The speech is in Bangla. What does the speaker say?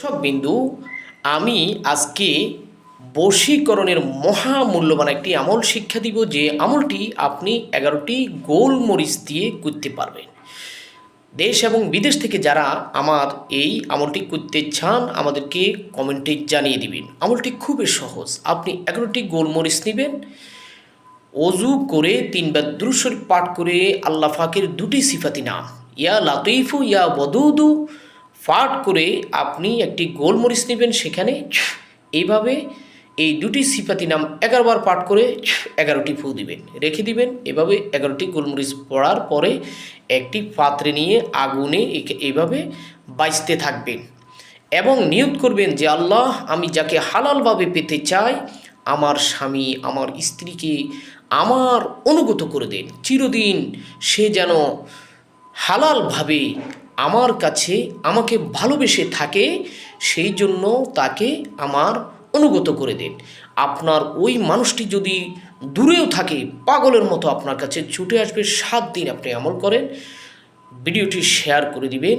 দর্শক বিন্দু, আমি আজকে বশীকরণের মহামূল্যবান একটি আমল শিক্ষা দিব, যে আমলটি আপনি 11টি গোলমরিচ দিয়ে করতে পারবেন। দেশ এবং বিদেশ থেকে যারা আমার এই আমলটি করতে চান আমাদেরকে কমেন্টে জানিয়ে দিবেন। আমলটি খুবই সহজ। আপনি 11টি গোলমরিচ নেবেন, অজু করে 3 বার দুরূদ শরীফ পাঠ করে আল্লাহ পাকের দুটি সিফাতি নাম ইয়া লাতিফু ইয়া ওয়াদুদু পাঠ করে আপনি একটি গোলমরিচ নেবেন, সেখানে এইভাবে এই দুটি সিফাতি নাম 11 বার পাঠ করে 11টি ফু দিবেন, রেখে দিবেন। এভাবে 11টি গোলমরিচ পড়ার পরে একটি পাত্রে নিয়ে আগুনে এইভাবে বাজতে থাকবেন এবং নিয়ত করবেন যে আল্লাহ, আমি যাকে হালালভাবে পেতে চাই আমার স্বামী আমার স্ত্রীকে আমার অনুগত করে দেন, চিরদিন সে যেন হালালভাবে আমার কাছে আমাকে ভালোবেসে থাকে, সেই জন্য তাকে আমার অনুগত করে দেন। আপনার ওই মানুষটি যদি দূরেও থাকে, পাগলের মতো আপনার কাছে ছুটে আসবে। 7 দিন আপনি আমল করেন, ভিডিওটি শেয়ার করে দিবেন।